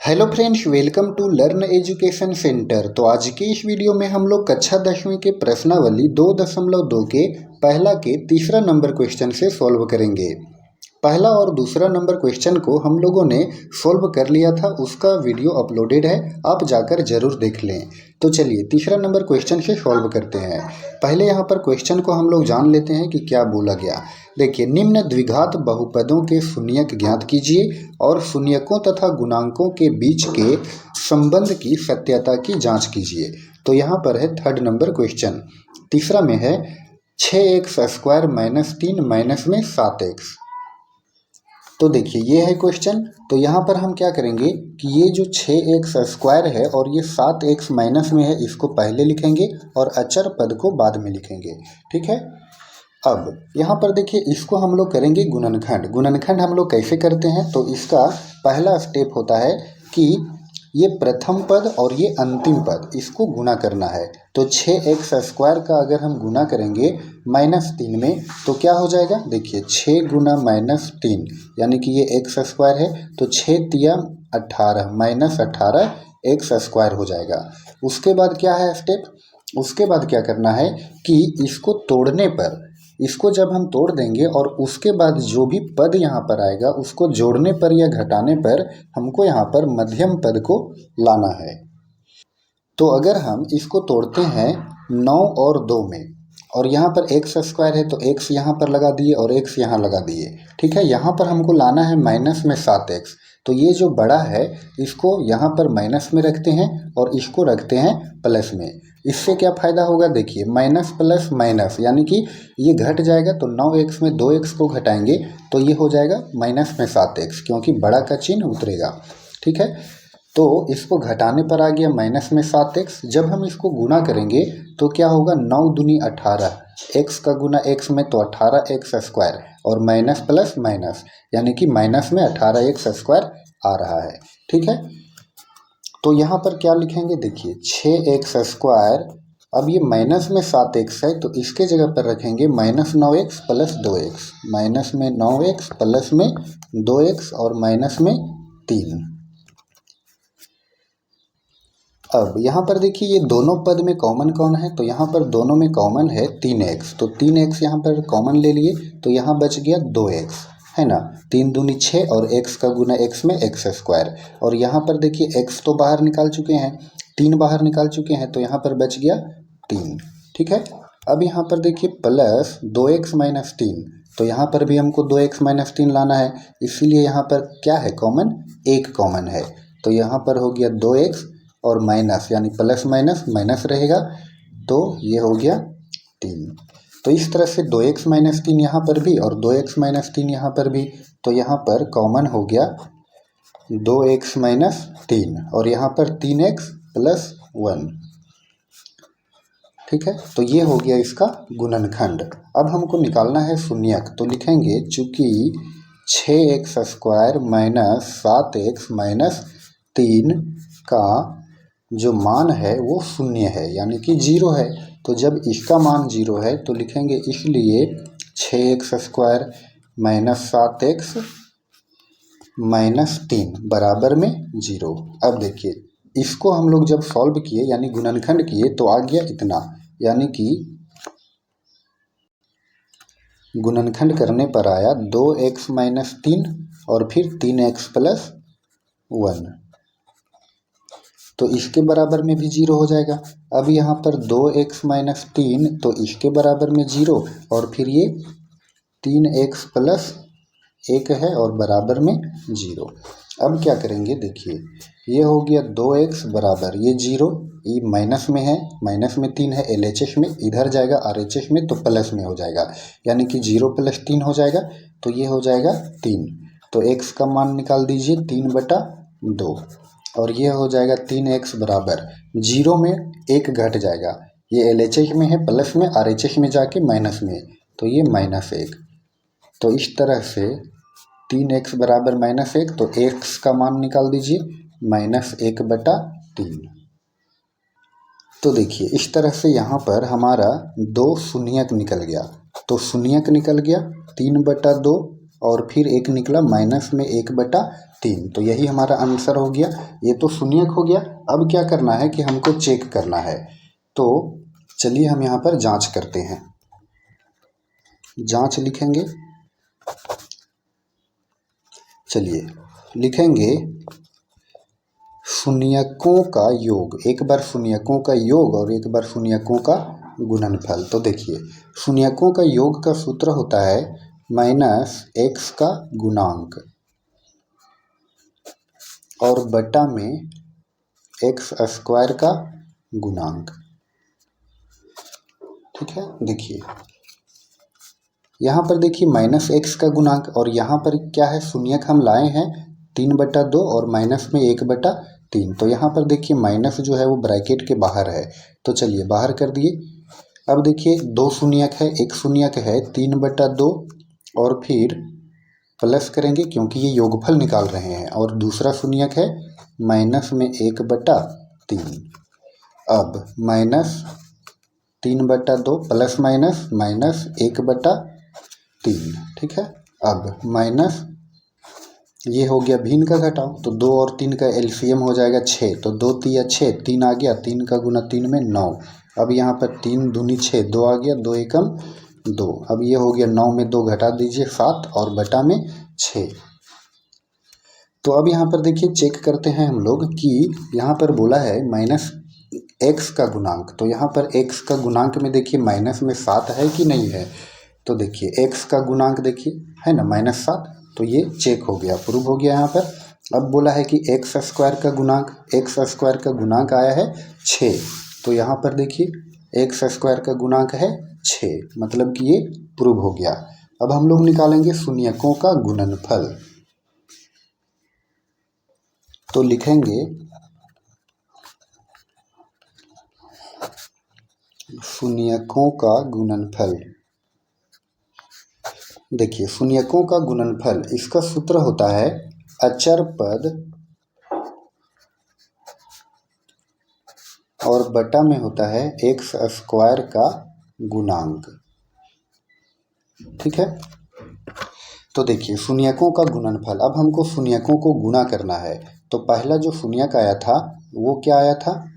Hello friends, welcome to learn education centre. तो आज की इस वीडियो में हम लोग कक्षा 10वीं के प्रश्नावली 2.2 के पहला के तीसरा नंबर क्वेश्चन से सॉल्व करेंगे। पहला और दूसरा नंबर क्वेश्चन को हम लोगों ने सॉल्व कर लिया था, उसका वीडियो अपलोडेड है, आप जाकर जरूर देख लें। तो चलिए तीसरा नंबर क्वेश्चन से सॉल्व करते हैं। पहले यहाँ पर क्वेश्चन को हम लोग जान लेते हैं कि क्या बोला गया। देखिए, निम्न द्विघात बहुपदों के शून्यक ज्ञात कीजिए और शून्यकों तथा गुणांकों के बीच के संबंध की सत्यता की जांच कीजिए। तो यहाँ पर है थर्ड नंबर क्वेश्चन। तीसरा में है 6x² - 3 माइनस में 7x। तो देखिए ये है क्वेश्चन। तो यहाँ पर हम क्या करेंगे कि ये जो 6x² है और ये 7x माइनस में है, इसको पहले लिखेंगे और अचर पद को बाद में लिखेंगे। ठीक है। अब यहाँ पर देखिए, इसको हम लोग करेंगे गुणनखंड। गुणनखंड हम लोग कैसे करते हैं, तो इसका पहला स्टेप होता है कि ये प्रथम पद और ये अंतिम पद, इसको गुणा करना है। तो 6x² का अगर हम गुणा करेंगे -3 में तो क्या हो जाएगा। देखिए 6 गुना -3 यानी कि ये x² है, तो 6 तिया 18 -18 x² हो जाएगा। उसके बाद क्या है स्टेप, उसके बाद क्या करना है कि इसको तोड़ने पर, इसको जब हम तोड़ देंगे और उसके बाद जो भी पद यहाँ पर आएगा उसको जोड़ने पर या घटाने पर हमको यहाँ पर मध्यम पद को लाना है। तो अगर हम इसको तोड़ते हैं 9 और 2 में, और यहाँ पर x² है तो x यहाँ पर लगा दिए और x यहाँ लगा दिए। ठीक है। यहाँ पर हमको लाना है माइनस में 7x। तो ये जो बड़ा है इसको यहाँ पर माइनस में रखते हैं और इसको रखते हैं प्लस में। इससे क्या फ़ायदा होगा, देखिए माइनस प्लस माइनस यानी कि ये घट जाएगा। तो 9x में 2x को घटाएंगे तो ये हो जाएगा माइनस में 7x, क्योंकि बड़ा का चिन्ह उतरेगा। ठीक है। तो इसको घटाने पर आ गया माइनस में 7x। जब हम इसको गुणा करेंगे तो क्या होगा, 9 दूनी 18, x का गुना x में तो 18x² और माइनस प्लस माइनस यानी कि माइनस में 18x² आ रहा है। ठीक है। तो यहाँ पर क्या लिखेंगे, देखिए 6x², अब ये माइनस में 7x है तो इसके जगह पर रखेंगे -9x प्लस 2x, माइनस में 9x प्लस में 2x और माइनस में 3। अब यहाँ पर देखिए ये दोनों पद में कॉमन कौन है, तो यहाँ पर दोनों में कॉमन है 3x। तो 3x यहाँ पर कॉमन ले लिए तो यहाँ बच गया 2x, है ना। 3 दूनी 6 और x का गुना x में x²। और यहाँ पर देखिए x तो बाहर निकाल चुके हैं, 3 बाहर निकाल चुके हैं, तो यहाँ पर बच गया 3। ठीक है। अब यहाँ पर देखिए प्लस 2x - 3, तो यहाँ पर भी हमको 2x - 3 लाना है, इसीलिए यहाँ पर क्या है कॉमन, 1 कॉमन है। तो यहाँ पर हो गया 2x और माइनस यानी प्लस माइनस माइनस रहेगा, तो ये हो गया 3। तो इस तरह से 2x - 3 यहाँ पर भी और 2x - 3 यहाँ पर भी, तो यहाँ पर कॉमन हो गया 2x - 3 और यहाँ पर 3x + 1। ठीक है। तो ये हो गया इसका गुणनखंड। अब हमको निकालना है शून्यक। तो लिखेंगे चूंकि 6x² - 7x - 3 का जो मान है वो शून्य है यानी कि 0 है। तो जब इसका मान 0 है तो लिखेंगे इसलिए 6x² - 7x - 3 बराबर में 0। अब देखिए इसको हम लोग जब सॉल्व किए यानी गुणनखंड किए तो आ गया इतना, यानी कि गुणनखंड करने पर आया 2x - 3 और फिर 3x + 1, तो इसके बराबर में भी 0 हो जाएगा। अब यहाँ पर 2x - 3 तो इसके बराबर में 0 और फिर ये 3x + 1 है और बराबर में 0। अब क्या करेंगे, देखिए ये हो गया 2x बराबर ये 0, ये माइनस में है, माइनस में 3 है, LHS में इधर जाएगा, RHS में तो प्लस में हो जाएगा, यानी कि 0 + 3 हो जाएगा, तो ये हो जाएगा 3। तो x का मान निकाल दीजिए 3/2 और ये हो जाएगा 3x बराबर 0 में 1 घट जाएगा, ये LHS में है प्लस में, RHS में जाके माइनस में, तो ये -1। तो इस तरह से 3x बराबर -1, तो x का मान निकाल दीजिए -1/3। तो देखिए इस तरह से यहाँ पर हमारा 2 शून्यक निकल गया। तो शून्यक निकल गया 3/2 और फिर एक निकला माइनस में 1/3। तो यही हमारा आंसर हो गया। ये तो शून्यक हो गया। अब क्या करना है कि हमको चेक करना है। तो चलिए हम यहाँ पर जांच करते हैं। जांच लिखेंगे, चलिए लिखेंगे शून्यकों का योग। एक बार शून्यकों का योग और एक बार शून्यकों का गुणनफल। तो देखिए शून्यकों का योग का सूत्र होता है -x का गुणांक और बटा में x² का गुणांक। ठीक है, देखिए यहाँ पर देखिए -x का गुणांक और यहाँ पर क्या है, शून्यक हम लाए हैं 3/2 और माइनस में 1/3। तो यहाँ पर देखिए माइनस जो है वो ब्रैकेट के बाहर है। तो चलिए बाहर कर दिए। अब देखिए दो शून्यक है, एक शून्यक है 3/2 और फिर प्लस करेंगे क्योंकि ये योगफल निकाल रहे हैं, और दूसरा शून्यक है माइनस में 1/3। अब -3/2 प्लस माइनस -1/3। ठीक है, अब माइनस ये हो गया भिन्न का घटाव, तो 2 और 3 का एलसीएम हो जाएगा 6। तो 2 तिया 6, 3 आ गया, 3 का गुना 3 में 9। अब यहाँ पर 3 दूनी 6, 2 आ गया, 2 एकम 2। अब ये हो गया 9 में 2 घटा दीजिए 7 और बटा में 6। तो अब यहाँ पर देखिए चेक करते हैं हम लोग कि यहाँ पर बोला है -x का गुणांक। तो यहाँ पर x का गुणांक में देखिए माइनस में 7 है कि नहीं है। तो देखिए x का गुणांक देखिए है ना -7। तो ये चेक हो गया, प्रूव हो गया यहाँ पर। अब बोला है कि x² का गुणांक आया है 6। तो यहाँ पर देखिए x² का गुणांक है 6, मतलब कि ये प्रूव हो गया। अब हम लोग निकालेंगे शून्यकों का गुणनफल। तो लिखेंगे शून्यकों का गुणनफल। देखिए शून्यकों का गुणनफल, इसका सूत्र होता है अचर पद और बटा में होता है x² का गुणांक। ठीक है, तो देखिए शून्यकों का गुणनफल। अब हमको शून्यकों को गुणा करना है। तो पहला जो शून्यक आया था वो क्या आया था,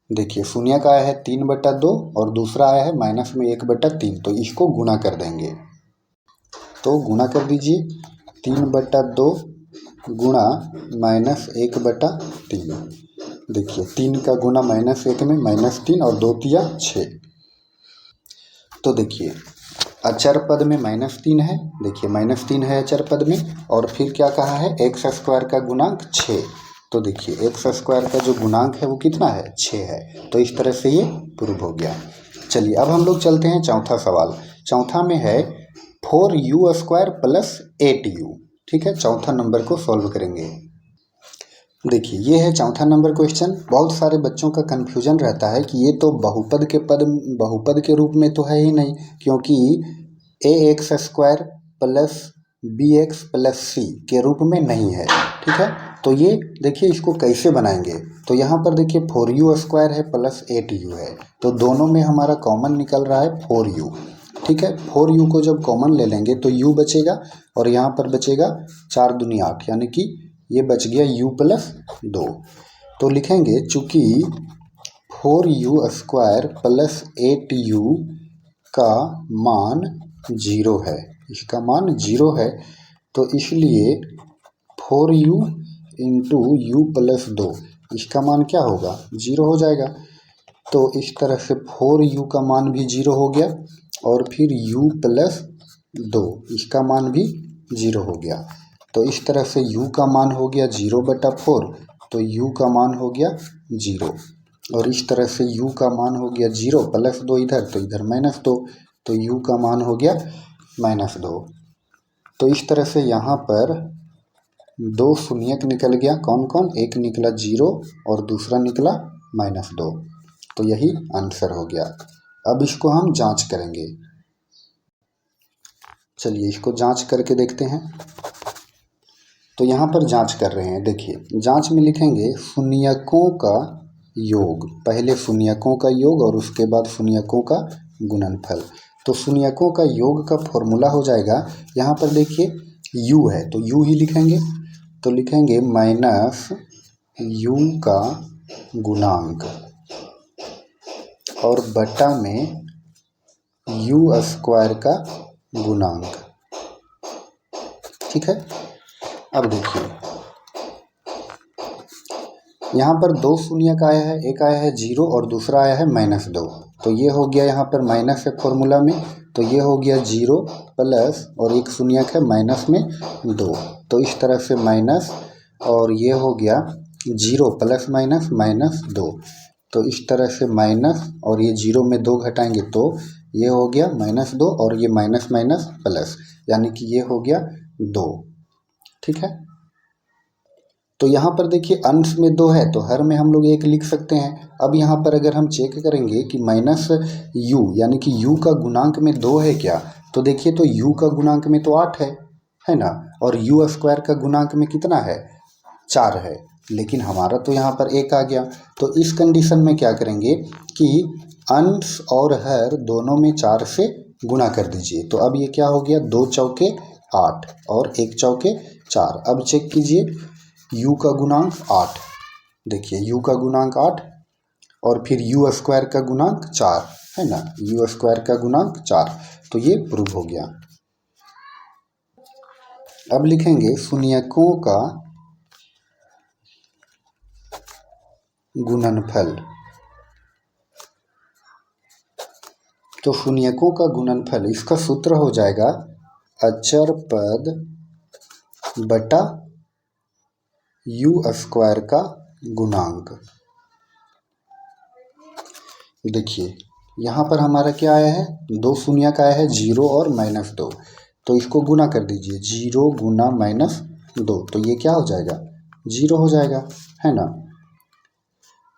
देखिए शून्यक आया है 3/2 और दूसरा आया है माइनस में 1/3। तो इसको गुणा कर देंगे। तो गुणा कर दीजिए, 3/2 गुणा -1/3। देखिए 3 का गुना -1 में -3 और 2 तिया 6। तो देखिए अचर पद में -3 है, देखिए -3 है अचर पद में, और फिर क्या कहा है x² का गुणांक 6। तो देखिए x² का जो गुणांक है वो कितना है, 6 है। तो इस तरह से ये प्रूव हो गया। चलिए अब हम लोग चलते हैं चौथा सवाल। चौथा में है 4u² + 8u। ठीक है, चौथा नंबर को सॉल्व करेंगे। देखिए ये है चौथा नंबर क्वेश्चन। बहुत सारे बच्चों का कन्फ्यूजन रहता है कि ये तो बहुपद के रूप में तो है ही नहीं, क्योंकि ax² + bx + c के रूप में नहीं है। ठीक है, तो ये देखिए इसको कैसे बनाएंगे। तो यहाँ पर देखिए 4u² है + 8u है, तो दोनों में हमारा कॉमन निकल रहा है 4u। ठीक है, 4u को जब कॉमन ले लेंगे तो u बचेगा और यहाँ पर बचेगा 4 दूनी 8, यानी कि ये बच गया u + 2। तो लिखेंगे चूँकि 4u² + 8u का मान 0 है, इसका मान 0 है, तो इसलिए 4u × u + 2 इसका मान क्या होगा, 0 हो जाएगा। तो इस तरह से 4u का मान भी 0 हो गया और फिर u + 2 इसका मान भी 0 हो गया। तो इस तरह से u का मान हो गया 0/4, तो u का मान हो गया 0, और इस तरह से u का मान हो गया 0 + 2 इधर, तो इधर -2, तो u का मान हो गया -2। तो इस तरह से यहाँ पर 2 शून्यक निकल गया। कौन कौन, एक निकला 0 और दूसरा निकला -2। तो यही आंसर हो गया। अब इसको हम जांच करेंगे। चलिए इसको जांच करके देखते हैं। तो यहाँ पर जांच कर रहे हैं। देखिए जांच में लिखेंगे शून्यकों का योग, पहले शून्यकों का योग और उसके बाद शून्यकों का गुणनफल। तो शून्यकों का योग का फॉर्मूला हो जाएगा, यहाँ पर देखिए u है तो u ही लिखेंगे, तो लिखेंगे माइनस u का गुणांक और बटा में u स्क्वायर का गुणांक। ठीक है। अब देखिए यहाँ पर दो शून्य का आया है, एक आया है 0 और दूसरा आया है -2, तो ये हो गया यहाँ पर माइनस है फॉर्मूला में, तो ये हो गया 0 प्लस और एक शून्य है माइनस में 2, तो इस तरह से माइनस और ये हो गया 0 प्लस माइनस -2, तो इस तरह से माइनस और ये 0 में 2 घटाएंगे तो ये हो गया -2 और ये माइनस माइनस प्लस, यानी कि ये हो गया 2। ठीक है। तो यहाँ पर देखिए अंश में 2 है तो हर में हम लोग 1 लिख सकते हैं। अब यहाँ पर अगर हम चेक करेंगे कि माइनस u यानी कि u का गुणांक में 2 है क्या, तो देखिए तो u का गुणांक में तो 8 है ना, और u स्क्वायर का गुणांक में कितना है 4 है, लेकिन हमारा तो यहाँ पर 1 आ गया। तो इस कंडीशन में क्या करेंगे कि अंश और हर दोनों में 4 से गुणा कर दीजिए। तो अब ये क्या हो गया, 2 चौके 8 और 1 चौके 4। अब चेक कीजिए u का गुणांक 8, देखिए u का गुणांक 8 और फिर u स्क्वायर का गुणांक 4 है ना, u स्क्वायर का गुणांक 4, तो ये प्रूव हो गया। अब लिखेंगे शून्यकों का गुणनफल। तो शून्यकों का गुणनफल, इसका सूत्र हो जाएगा अचर पद बटा u स्क्वायर का गुणांक। देखिए यहाँ पर हमारा क्या आया है, 2 शून्य का आया है 0 और -2, तो इसको गुना कर दीजिए, 0 गुना -2, तो ये क्या हो जाएगा 0 हो जाएगा, है ना।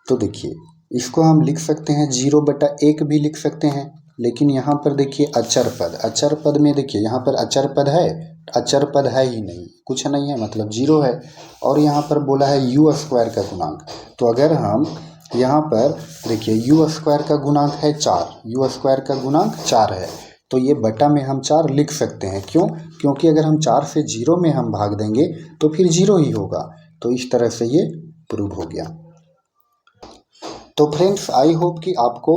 तो देखिए इसको हम लिख सकते हैं 0/1 भी लिख सकते हैं, लेकिन यहाँ पर देखिए अचर पद में देखिए यहाँ पर अचर पद है ही नहीं, कुछ नहीं है, मतलब 0 है, और यहाँ पर बोला है u स्क्वायर का गुणांक। तो अगर हम यहाँ पर देखिए u स्क्वायर का गुणांक है 4, u स्क्वायर का गुणांक 4 है, तो ये बटा में हम 4 लिख सकते हैं। क्यों? क्योंकि अगर हम 4 से 0 में हम भाग देंगे तो फिर 0 ही होगा। तो इस तरह से ये प्रूव हो गया। तो फ्रेंड्स आई होप कि आपको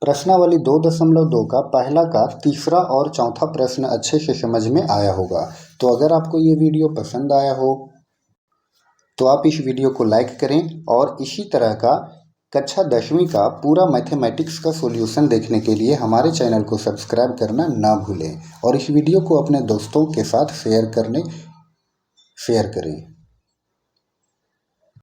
प्रश्नावली 2.2 का पहला का तीसरा और चौथा प्रश्न अच्छे से समझ में आया होगा। तो अगर आपको ये वीडियो पसंद आया हो तो आप इस वीडियो को लाइक करें और इसी तरह का कक्षा 10वीं का पूरा मैथमेटिक्स का सॉल्यूशन देखने के लिए हमारे चैनल को सब्सक्राइब करना ना भूलें और इस वीडियो को अपने दोस्तों के साथ शेयर करें।